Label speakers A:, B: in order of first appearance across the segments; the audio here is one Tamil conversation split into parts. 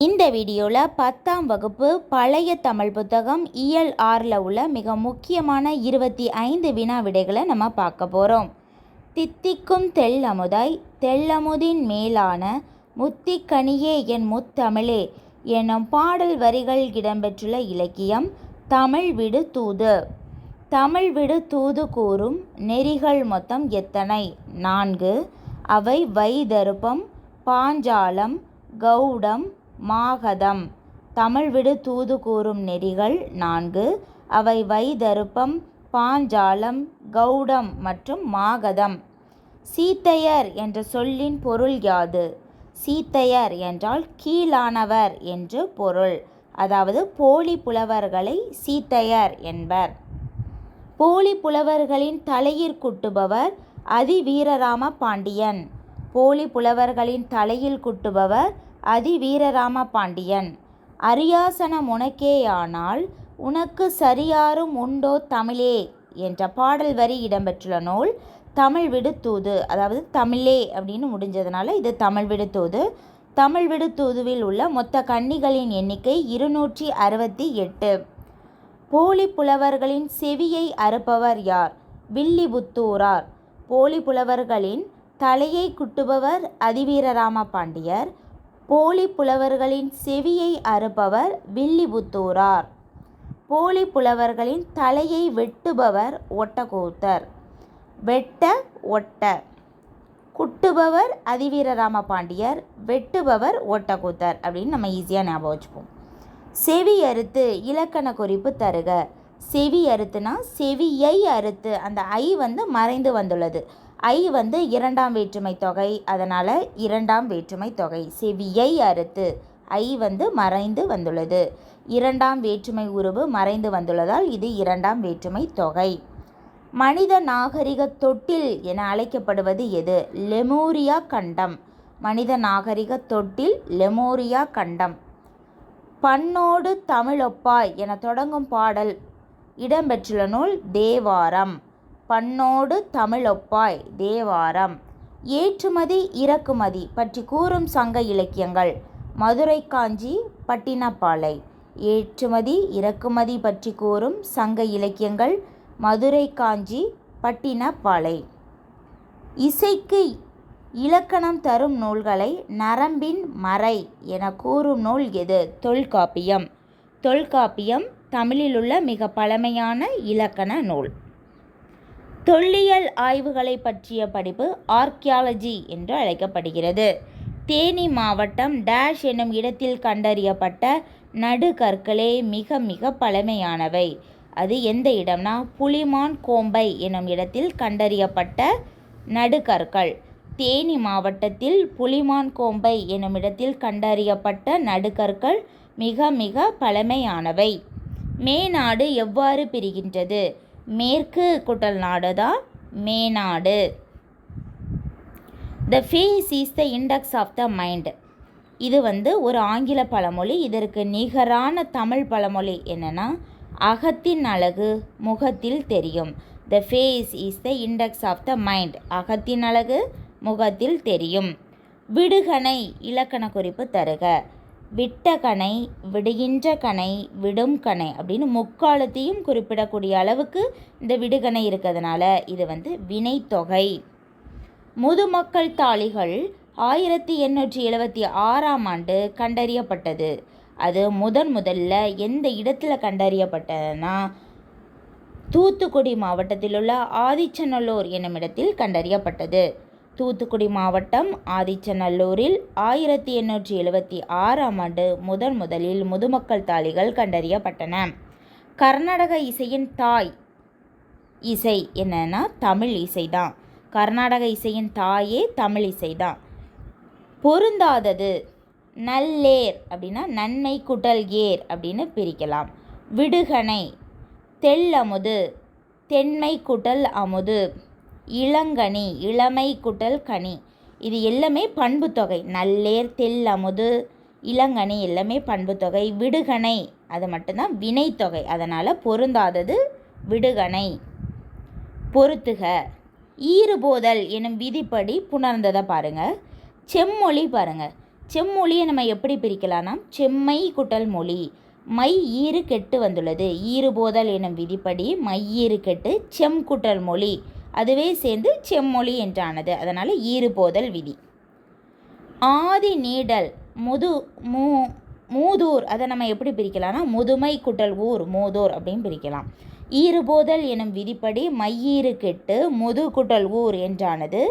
A: இந்த வீடியோவில் 10ஆம் வகுப்பு பழைய தமிழ் புத்தகம் இயல் 6ல் உள்ள மிக முக்கியமான 25 வினா விடைகளை நம்ம பார்க்க போகிறோம். தித்திக்கும் தெள்ளமுதாய் தெள்ளமுதின் மேலான முத்திக்கனியே என் முத்தமிழே எனும் பாடல் வரிகள் இடம்பெற்றுள்ள இலக்கியம் தமிழ் விடு தூது. தமிழ் விடு தூது கூறும் நெறிகள் மொத்தம் எத்தனை? 4. அவை வைதருப்பம், பாஞ்சாலம், கௌடம், மாகதம். தமிழ் விடு தூது கூறும் நெறிகள் 4. அவை வைதருப்பம், பாஞ்சாலம், கௌடம் மற்றும் மாகதம். சீத்தையர் என்ற சொல்லின் பொருள் யாது? சீத்தையர் என்றால் கீழானவர் என்று பொருள். அதாவது போலி புலவர்களை சீத்தையர் என்பர். போலி புலவர்களின் தலையில் குட்டுபவர் அதிவீரராம பாண்டியன். போலி புலவர்களின் தலையில் குட்டுபவர் அதிவீரராம பாண்டியன். அரியாசனம் உனக்கேயானால் உனக்கு சரியாரும் உண்டோ தமிழே என்ற பாடல் வரி இடம்பெற்றுள்ள நூல் தமிழ் விடு தூது. அதாவது தமிழே அப்படின்னு முடிஞ்சதுனால இது தமிழ் விடு தூது. தமிழ் விடு தூதுவில் உள்ள மொத்த கன்னிகளின் எண்ணிக்கை 268. போலி புலவர்களின் செவியை அறுப்பவர் யார்? வில்லிபுத்தூரார். போலி புலவர்களின் தலையை குட்டுபவர் அதிவீரராம பாண்டியர். போலி புலவர்களின் செவியை அறுப்பவர் வில்லிபுத்தூரார். போலி புலவர்களின் தலையை வெட்டுபவர் ஒட்டக்கூத்தர். வெட்ட ஒட்ட. குட்டுபவர் அதிவீரராம பாண்டியர், வெட்டுபவர் ஒட்டக்கூத்தர் அப்படின்னு நம்ம ஈஸியாக ஞாபகம் வச்சுப்போம். செவி அறுத்து இலக்கண குறிப்பு தருக. செவி அறுத்துனா செவியை அறுத்து, அந்த ஐ மறைந்து வந்துள்ளது. ஐ இரண்டாம் வேற்றுமை தொகை, அதனால் இரண்டாம் வேற்றுமை தொகை. செவியை அறுத்து ஐ மறைந்து வந்துள்ளது. இரண்டாம் வேற்றுமை உருவு மறைந்து வந்துள்ளதால் இது இரண்டாம் வேற்றுமை தொகை. மனித நாகரிக தொட்டில் என அழைக்கப்படுவது எது? லெமூரியா கண்டம். மனித நாகரிக தொட்டில் லெமூரியா கண்டம். பண்ணோடு தமிழொப்பாய் என தொடங்கும் பாடல் இடம்பெற்றுள்ள நூல் தேவாரம். பண்ணோடு தமிழொப்பாய் தேவாரம். ஏற்றுமதி இறக்குமதி பற்றி கூறும் சங்க இலக்கியங்கள் மதுரை காஞ்சி, பட்டினப்பாலை. ஏற்றுமதி இறக்குமதி பற்றி கூறும் சங்க இலக்கியங்கள் மதுரை காஞ்சி, பட்டினப்பாலை. இசைக்கு இலக்கணம் தரும் நூல்களை நரம்பின் மறை என கூறும் நூல் எது? தொல்காப்பியம். தொல்காப்பியம் தமிழிலுள்ள மிக பழமையான இலக்கண நூல். தொல்லியல் ஆய்வுகளை பற்றிய படிப்பு ஆர்க்கியாலஜி என்று அழைக்கப்படுகிறது. தேனி மாவட்டம் டேஷ் என்னும் இடத்தில் கண்டறியப்பட்ட நடுகற்களே மிக மிக பழமையானவை. அது எந்த இடம்னா புலிமான் கோம்பை என்னும் இடத்தில் கண்டறியப்பட்ட நடுகற்கள். தேனி மாவட்டத்தில் புலிமான் கோம்பை என்னும் இடத்தில் கண்டறியப்பட்ட நடுகற்கள் மிக மிக பழமையானவை. மேனாடு எவ்வாறு பிரிகின்றது? மேற்கு குட்டல் நாடு தான் மேனாடு. The face is the index of the mind. இது ஒரு ஆங்கில பழமொழி. இதற்கு நிகரான தமிழ் பழமொழி என்னென்னா அகத்தின் அழகு முகத்தில் தெரியும். The face is the index of the mind. அகத்தின் அழகு முகத்தில் தெரியும். விடுகணை இலக்கண குறிப்பு தருக. விட்ட கணை, விடுகின்ற கணை, விடும் கணை அப்படின்னு முக்காலத்தையும் குறிப்பிடக்கூடிய அளவுக்கு இந்த விடுகணை இருக்கிறதுனால இது வினைத்தொகை. முதுமக்கள் தாளிகள் 1876ஆம் ஆண்டு கண்டறியப்பட்டது. அது முதல்ல எந்த இடத்துல கண்டறியப்பட்டதுன்னா தூத்துக்குடி மாவட்டத்தில் உள்ள ஆதிச்சநல்லூர் என்னும் இடத்தில் கண்டறியப்பட்டது. தூத்துக்குடி மாவட்டம் ஆதிச்சநல்லூரில் 1876ஆம் ஆண்டு முதலில் முதுமக்கள் தாளிகள் கண்டறியப்பட்டன. கர்நாடக இசையின் தாய் இசை என்னன்னா தமிழ் இசை தான். கர்நாடக இசையின் தாயே தமிழ் இசை தான். பொருந்தாதது நல்லேர் அப்படின்னா நன்மை குட்டல் ஏர் அப்படின்னு பிரிக்கலாம். விடுகணை தெள்ளமுது தென்மை குட்டல் அமுது. இளங்கனி இளமை குட்டல் கனி. இது எல்லாமே பண்பு தொகை. நல்லேர், தெள்ளமுது, இளங்கனி எல்லாமே பண்பு தொகை. விடுகணை அது மட்டும்தான் வினைத்தொகை. அதனால் பொருந்தாதது விடுகணை. பொருத்துக. ஈறுபோதல் எனும் விதிப்படி புணர்ந்ததை பாருங்கள். செம்மொழி பாருங்கள். செம்மொழியை நம்ம எப்படி பிரிக்கலாம்னா செம்மை குட்டல் மொழி. மை ஈறு கெட்டு வந்துள்ளது. ஈறு போதல் எனும் விதிப்படி மையீறு கெட்டு செம் குட்டல் மொழி அதுவே சேர்ந்து செம்மொழி என்றானது. அதனால் ஈறு போதல் விதி. ஆதி நீடல் மூதூர் அதை நம்ம எப்படி பிரிக்கலாம்னா முதுமை குட்டல் ஊர் மூதூர் அப்படின்னு பிரிக்கலாம். ஈறுபோதல் எனும் விதிப்படி மையீறு கெட்டு முது குட்டல் ஊர் என்றானது.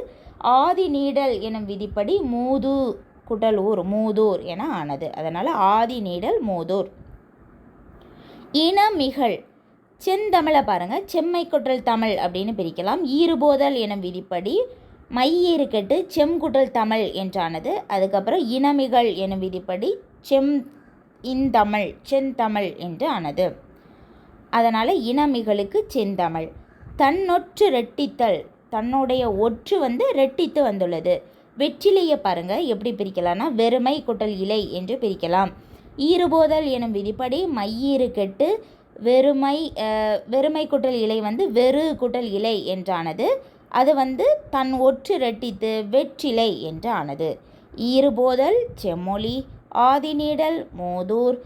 A: ஆதி நீடல் எனும் விதிப்படி மூது குட்டல் ஊர் மூதூர் என ஆனது. அதனால் ஆதி நீடல் மூதூர். இனமிகள் செந்தமிழை பாருங்கள், செம்மை குட்டல் தமிழ் அப்படின்னு பிரிக்கலாம். ஈறுபோதல் எனும் விதிப்படி மையீறு கெட்டு செம்குட்டல் தமிழ் என்றானது. அதுக்கப்புறம் இனமிகள் எனும் விதிப்படி செந்தமிழ் என்று ஆனது. அதனால் இனமிகளுக்கு செந்தமிழ். தன்னொற்று ரெட்டித்தல், தன்னுடைய ஒற்று ரெட்டித்து வந்துள்ளது. வெற்றிலையை பாருங்கள் எப்படி பிரிக்கலாம்னா வெறுமை குட்டல் இலை என்று பிரிக்கலாம். ஈறுபோதல் எனும் விதிப்படி மையீறு கெட்டு வெறுமை குட்டல் இலை வெறு குட்டல் இலை என்றானது. அது தன் ஒற்று ரெட்டித்து வெற்றிலை என்று ஆனது. ஈறுபோதல் செம்மொழி, ஆதிநீடல் மூதூர்,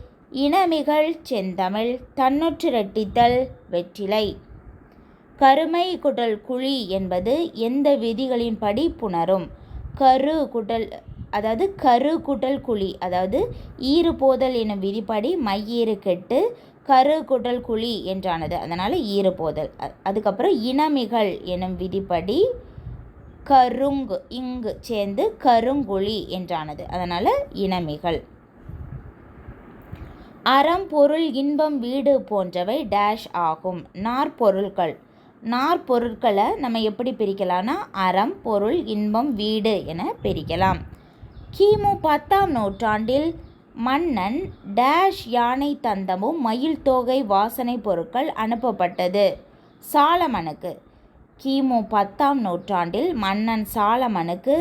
A: இனமிகள் செந்தமிழ், தன்னொற்று ரெட்டித்தல் வெற்றிலை. கருமை குட்டல் குழி என்பது எந்த விதிகளின்படி புணரும்? கரு குட்டல் குழி, அதாவது ஈறுபோதல் எனும் விதிப்படி மையீறு கெட்டு கரு குட்டல் குழி என்றானது. அதனால் ஈறுபோதல். அதுக்கப்புறம் இனமிகள் எனும் விதிப்படி இங்கு சேர்ந்து கருங்குழி என்றானது. அதனால் இனமிகள். அறம் பொருள் இன்பம் வீடு போன்றவை டேஷ் ஆகும். நாற்பொருட்களை நம்ம எப்படி பிரிக்கலாம்னா அறம் பொருள் இன்பம் வீடு என பிரிக்கலாம். கிமு 10ஆம் நூற்றாண்டில் மன்னன் டேஷ் யானை தந்தமும் மயில் தோகை வாசனை பொருட்கள் அனுப்பப்பட்டது சாலமனுக்கு. கிமு 10ஆம் நூற்றாண்டில் மன்னன் சாலமனுக்கு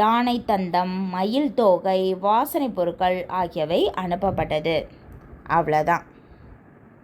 A: யானை தந்தம், மயில் தோகை, வாசனை பொருட்கள் ஆகியவை அனுப்பப்பட்டது. அவ்வளோதான்.